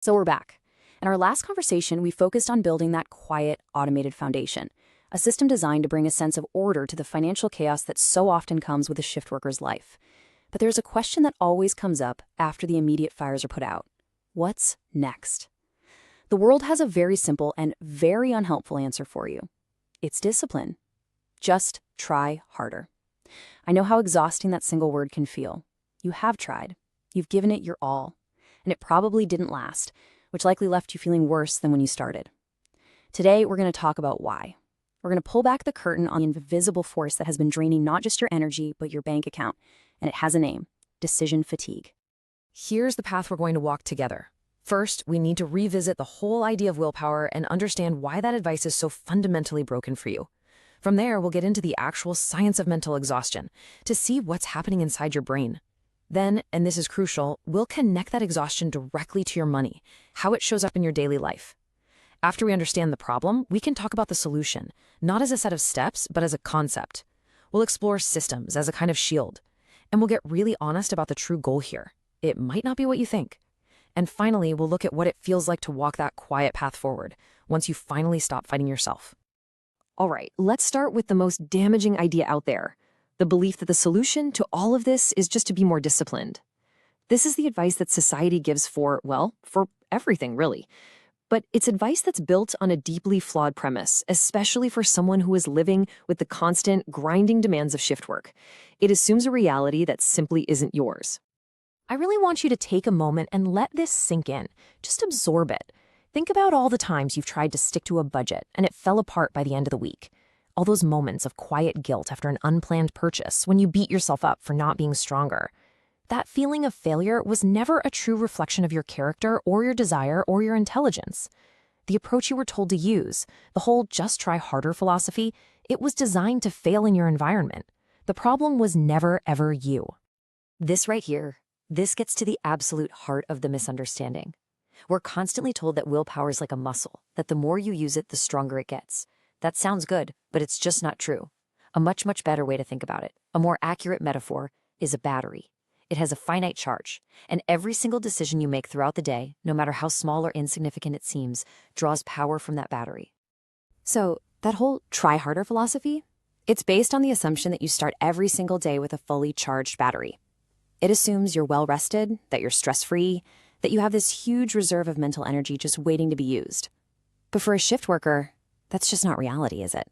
So we're back. In our last conversation, we focused on building that quiet, automated foundation, a system designed to bring a sense of order to the financial chaos that so often comes with a shift worker's life. But there's a question that always comes up after the immediate fires are put out. What's next? The world has a very simple and very unhelpful answer for you. It's discipline. Just try harder. I know how exhausting that single word can feel. You have tried. You've given it your all. And it probably didn't last, which likely left you feeling worse than when you started. Today, we're going to talk about why. We're going to pull back the curtain on the invisible force that has been draining not just your energy, but your bank account. And it has a name: decision fatigue. Here's the path we're going to walk together. First, we need to revisit the whole idea of willpower and understand why that advice is so fundamentally broken for you. From there, we'll get into the actual science of mental exhaustion to see what's happening inside your brain. Then, and this is crucial, we'll connect that exhaustion directly to your money, how it shows up in your daily life. After we understand the problem, we can talk about the solution, not as a set of steps, but as a concept. We'll explore systems as a kind of shield, and we'll get really honest about the true goal here. It might not be what you think. And finally, we'll look at what it feels like to walk that quiet path forward once you finally stop fighting yourself. All right, let's start with the most damaging idea out there: the belief that the solution to all of this is just to be more disciplined. This is the advice that society gives for everything, really. But it's advice that's built on a deeply flawed premise, especially for someone who is living with the constant, grinding demands of shift work. It assumes a reality that simply isn't yours. I really want you to take a moment and let this sink in. Just absorb it. Think about all the times you've tried to stick to a budget and it fell apart by the end of the week. All those moments of quiet guilt after an unplanned purchase when you beat yourself up for not being stronger. That feeling of failure was never a true reflection of your character or your desire or your intelligence. The approach you were told to use, the whole just try harder philosophy, it was designed to fail in your environment. The problem was never, ever you. This right here, this gets to the absolute heart of the misunderstanding. We're constantly told that willpower is like a muscle, that the more you use it, the stronger it gets. That sounds good, but it's just not true. A much, much better way to think about it, a more accurate metaphor, is a battery. It has a finite charge, and every single decision you make throughout the day, no matter how small or insignificant it seems, draws power from that battery. So, that whole try harder philosophy, it's based on the assumption that you start every single day with a fully charged battery. It assumes you're well-rested, that you're stress-free, that you have this huge reserve of mental energy just waiting to be used. But for a shift worker, that's just not reality, is it?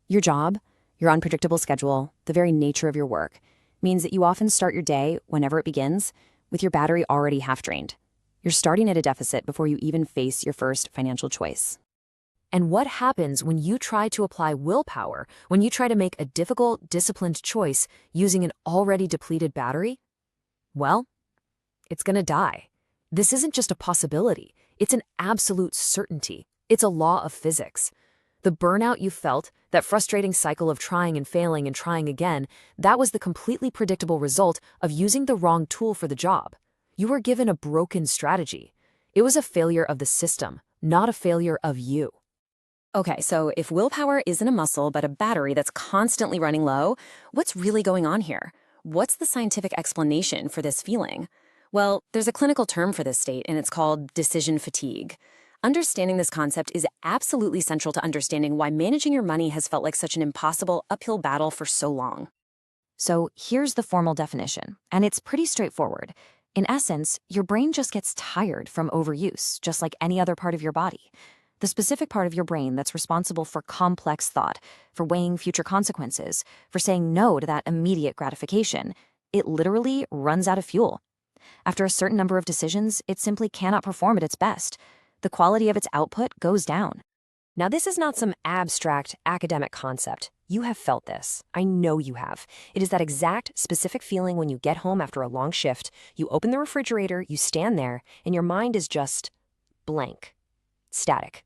Your job, your unpredictable schedule, the very nature of your work, means that you often start your day, whenever it begins, with your battery already half drained. You're starting at a deficit before you even face your first financial choice. And what happens when you try to apply willpower, when you try to make a difficult, disciplined choice using an already depleted battery? Well, it's going to die. This isn't just a possibility. It's an absolute certainty. It's a law of physics. The burnout you felt, that frustrating cycle of trying and failing and trying again, that was the completely predictable result of using the wrong tool for the job. You were given a broken strategy. It was a failure of the system, not a failure of you. Okay, so if willpower isn't a muscle but a battery that's constantly running low, what's really going on here? What's the scientific explanation for this feeling? Well, there's a clinical term for this state, and it's called decision fatigue. Understanding this concept is absolutely central to understanding why managing your money has felt like such an impossible uphill battle for so long. So here's the formal definition, and it's pretty straightforward. In essence, your brain just gets tired from overuse, just like any other part of your body. The specific part of your brain that's responsible for complex thought, for weighing future consequences, for saying no to that immediate gratification, it literally runs out of fuel. After a certain number of decisions, it simply cannot perform at its best. The quality of its output goes down. Now, this is not some abstract academic concept. You have felt this. I know you have. It is that exact specific feeling when you get home after a long shift, you open the refrigerator, you stand there, and your mind is just blank, static.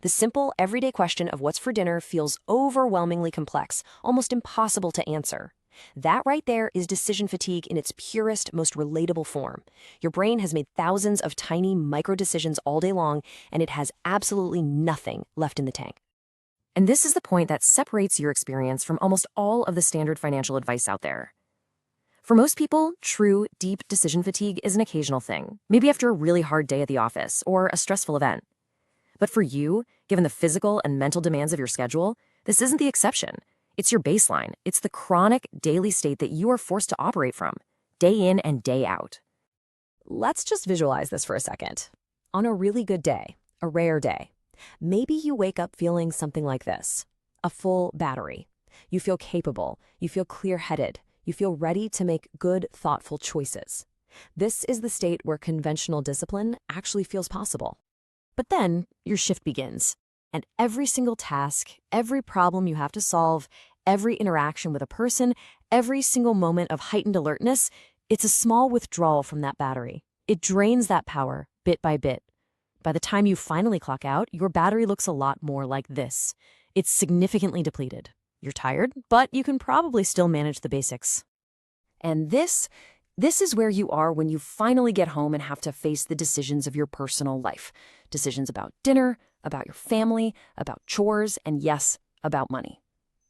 The simple, everyday question of what's for dinner feels overwhelmingly complex, almost impossible to answer. That right there is decision fatigue in its purest, most relatable form. Your brain has made thousands of tiny micro-decisions all day long, and it has absolutely nothing left in the tank. And this is the point that separates your experience from almost all of the standard financial advice out there. For most people, true, deep decision fatigue is an occasional thing, maybe after a really hard day at the office or a stressful event. But for you, given the physical and mental demands of your schedule, this isn't the exception. It's your baseline. It's the chronic daily state that you are forced to operate from, day in and day out. Let's just visualize this for a second. On a really good day, a rare day, maybe you wake up feeling something like this: a full battery. You feel capable, you feel clear-headed, you feel ready to make good, thoughtful choices. This is the state where conventional discipline actually feels possible. But then your shift begins, and every single task, every problem you have to solve, every interaction with a person, every single moment of heightened alertness, it's a small withdrawal from that battery. It drains that power bit by bit. By the time you finally clock out, your battery looks a lot more like this. It's significantly depleted. You're tired, but you can probably still manage the basics. And this is where you are when you finally get home and have to face the decisions of your personal life. Decisions about dinner, about your family, about chores, and yes, about money.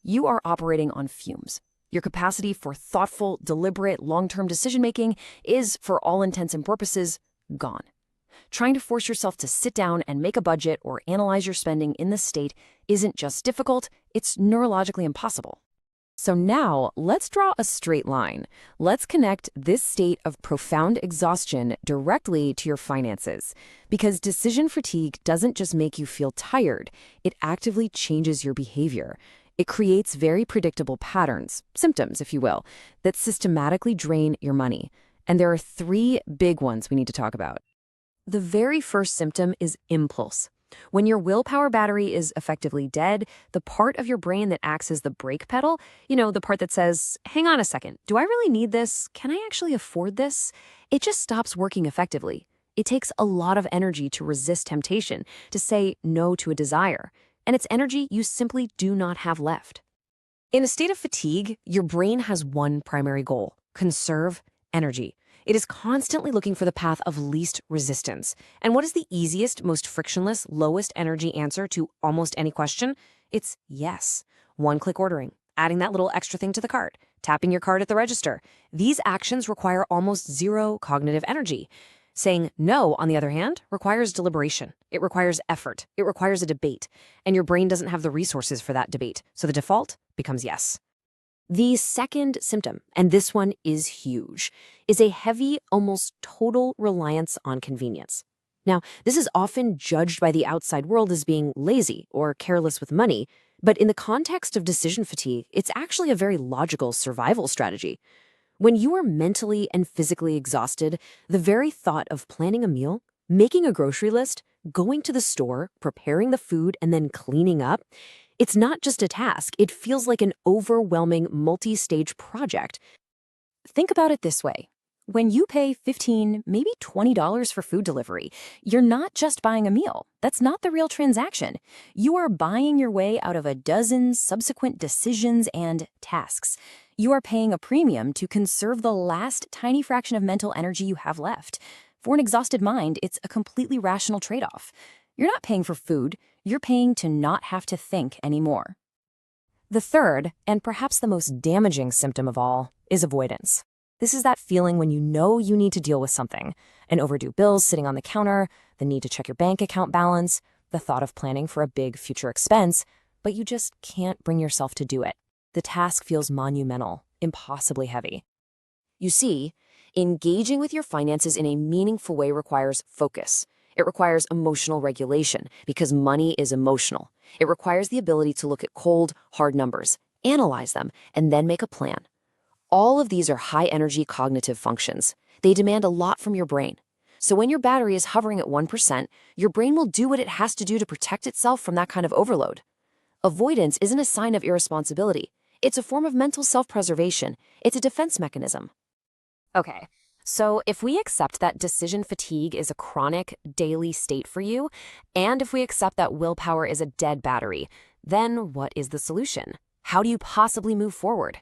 You are operating on fumes. Your capacity for thoughtful, deliberate, long-term decision-making is, for all intents and purposes, gone. Trying to force yourself to sit down and make a budget or analyze your spending in this state isn't just difficult, it's neurologically impossible. So now, let's draw a straight line. Let's connect this state of profound exhaustion directly to your finances. Because decision fatigue doesn't just make you feel tired, it actively changes your behavior. It creates very predictable patterns, symptoms, if you will, that systematically drain your money. And there are 3 big ones we need to talk about. The very first symptom is impulse. When your willpower battery is effectively dead, the part of your brain that acts as the brake pedal, the part that says, hang on a second, do I really need this? Can I actually afford this? It just stops working effectively. It takes a lot of energy to resist temptation, to say no to a desire. And it's energy you simply do not have left. In a state of fatigue, your brain has one primary goal: conserve energy. It is constantly looking for the path of least resistance. And what is the easiest, most frictionless, lowest energy answer to almost any question? It's yes. One-click ordering, adding that little extra thing to the cart, tapping your card at the register. These actions require almost zero cognitive energy. Saying no, on the other hand, requires deliberation. It requires effort. It requires a debate. And your brain doesn't have the resources for that debate. So the default becomes yes. The second symptom, and this one is huge, is a heavy, almost total reliance on convenience. Now, this is often judged by the outside world as being lazy or careless with money, but in the context of decision fatigue, it's actually a very logical survival strategy. When you are mentally and physically exhausted, the very thought of planning a meal, making a grocery list, going to the store, preparing the food, and then cleaning up, it's not just a task. It feels like an overwhelming multi-stage project. Think about it this way. When you pay $15, maybe $20 for food delivery, you're not just buying a meal. That's not the real transaction. You are buying your way out of a dozen subsequent decisions and tasks. You are paying a premium to conserve the last tiny fraction of mental energy you have left. For an exhausted mind, it's a completely rational trade-off. You're not paying for food. You're paying to not have to think anymore. The third, and perhaps the most damaging symptom of all, is avoidance. This is that feeling when you know you need to deal with something: an overdue bill sitting on the counter, the need to check your bank account balance, the thought of planning for a big future expense, but you just can't bring yourself to do it. The task feels monumental, impossibly heavy. You see, engaging with your finances in a meaningful way requires focus. It requires emotional regulation because money is emotional. It requires the ability to look at cold, hard numbers, analyze them, and then make a plan. All of these are high-energy cognitive functions. They demand a lot from your brain. So when your battery is hovering at 1%, your brain will do what it has to do to protect itself from that kind of overload. Avoidance isn't a sign of irresponsibility. It's a form of mental self-preservation. It's a defense mechanism. Okay, so if we accept that decision fatigue is a chronic, daily state for you, and if we accept that willpower is a dead battery, then what is the solution? How do you possibly move forward?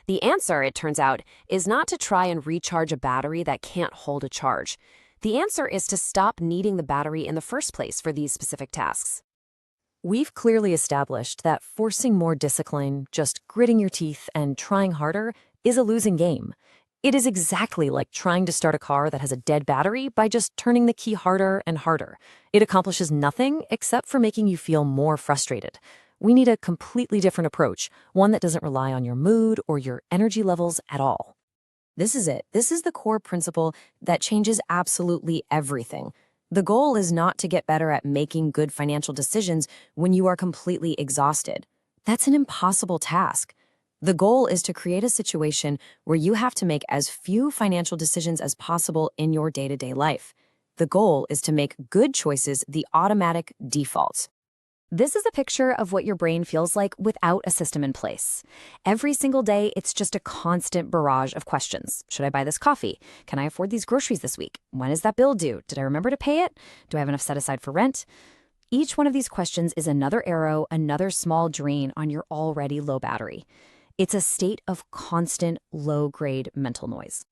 The answer, it turns out, is not to try and recharge a battery that can't hold a charge. The answer is to stop needing the battery in the first place for these specific tasks. We've clearly established that forcing more discipline, just gritting your teeth and trying harder, is a losing game. It is exactly like trying to start a car that has a dead battery by just turning the key harder and harder. It accomplishes nothing except for making you feel more frustrated. We need a completely different approach, one that doesn't rely on your mood or your energy levels at all. This is it. This is the core principle that changes absolutely everything. The goal is not to get better at making good financial decisions when you are completely exhausted. That's an impossible task. The goal is to create a situation where you have to make as few financial decisions as possible in your day-to-day life. The goal is to make good choices the automatic default. This is a picture of what your brain feels like without a system in place. Every single day, it's just a constant barrage of questions. Should I buy this coffee? Can I afford these groceries this week? When is that bill due? Did I remember to pay it? Do I have enough set aside for rent? Each one of these questions is another arrow, another small drain on your already low battery. It's a state of constant low-grade mental noise.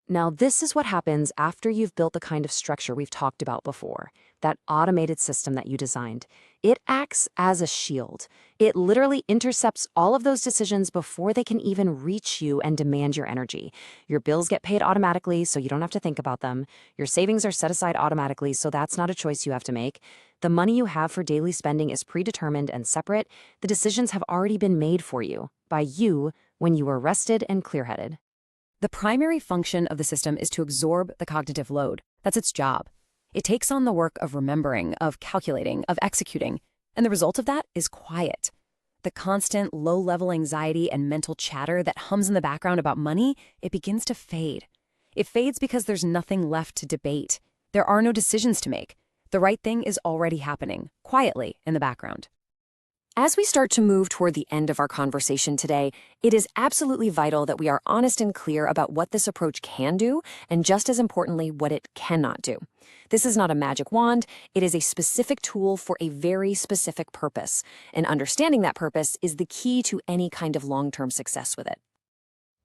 Now, this is what happens after you've built the kind of structure we've talked about before, that automated system that you designed. It acts as a shield. It literally intercepts all of those decisions before they can even reach you and demand your energy. Your bills get paid automatically, so you don't have to think about them. Your savings are set aside automatically, so that's not a choice you have to make. The money you have for daily spending is predetermined and separate. The decisions have already been made for you, by you, when you were rested and clear-headed. The primary function of the system is to absorb the cognitive load. That's its job. It takes on the work of remembering, of calculating, of executing, and the result of that is quiet. The constant low-level anxiety and mental chatter that hums in the background about money, it begins to fade. It fades because there's nothing left to debate. There are no decisions to make. The right thing is already happening, quietly in the background. As we start to move toward the end of our conversation today, it is absolutely vital that we are honest and clear about what this approach can do, and just as importantly, what it cannot do. This is not a magic wand. It is a specific tool for a very specific purpose, and understanding that purpose is the key to any kind of long-term success with it.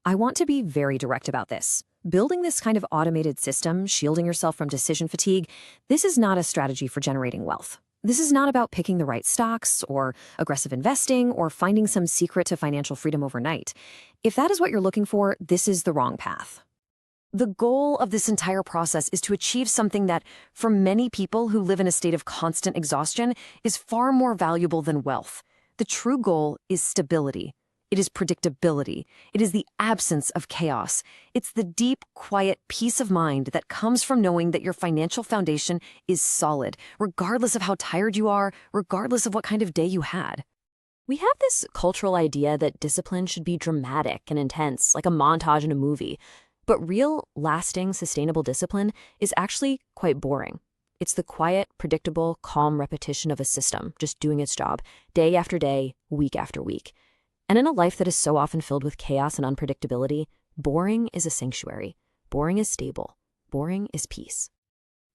I want to be very direct about this. Building this kind of automated system, shielding yourself from decision fatigue, this is not a strategy for generating wealth. This is not about picking the right stocks or aggressive investing or finding some secret to financial freedom overnight. If that is what you're looking for, this is the wrong path. The goal of this entire process is to achieve something that, for many people who live in a state of constant exhaustion, is far more valuable than wealth. The true goal is stability. It is predictability. It is the absence of chaos. It's the deep, quiet peace of mind that comes from knowing that your financial foundation is solid, regardless of how tired you are, regardless of what kind of day you had. We have this cultural idea that discipline should be dramatic and intense, like a montage in a movie. But real, lasting, sustainable discipline is actually quite boring. It's the quiet, predictable, calm repetition of a system, just doing its job, day after day, week after week. And in a life that is so often filled with chaos and unpredictability, boring is a sanctuary. Boring is stable. Boring is peace.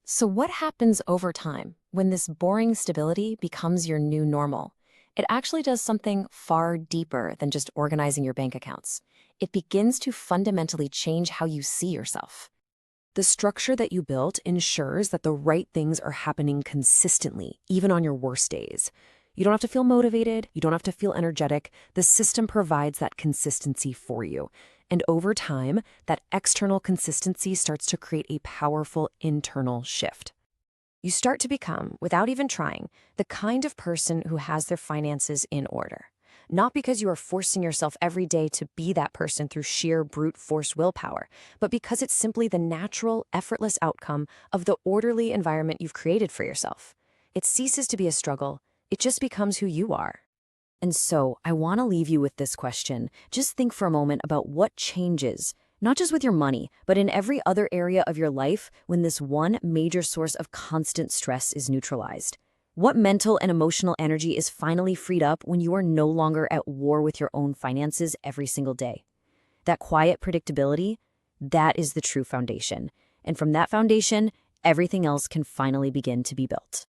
So what happens over time when this boring stability becomes your new normal? It actually does something far deeper than just organizing your bank accounts. It begins to fundamentally change how you see yourself. The structure that you built ensures that the right things are happening consistently, even on your worst days. You don't have to feel motivated. You don't have to feel energetic. The system provides that consistency for you. And over time, that external consistency starts to create a powerful internal shift. You start to become, without even trying, the kind of person who has their finances in order. Not because you are forcing yourself every day to be that person through sheer brute force willpower, but because it's simply the natural, effortless outcome of the orderly environment you've created for yourself. It ceases to be a struggle. It just becomes who you are. And so, I want to leave you with this question. Just think for a moment about what changes, not just with your money, but in every other area of your life when this one major source of constant stress is neutralized. What mental and emotional energy is finally freed up when you are no longer at war with your own finances every single day? That quiet predictability, that is the true foundation. And from that foundation, everything else can finally begin to be built.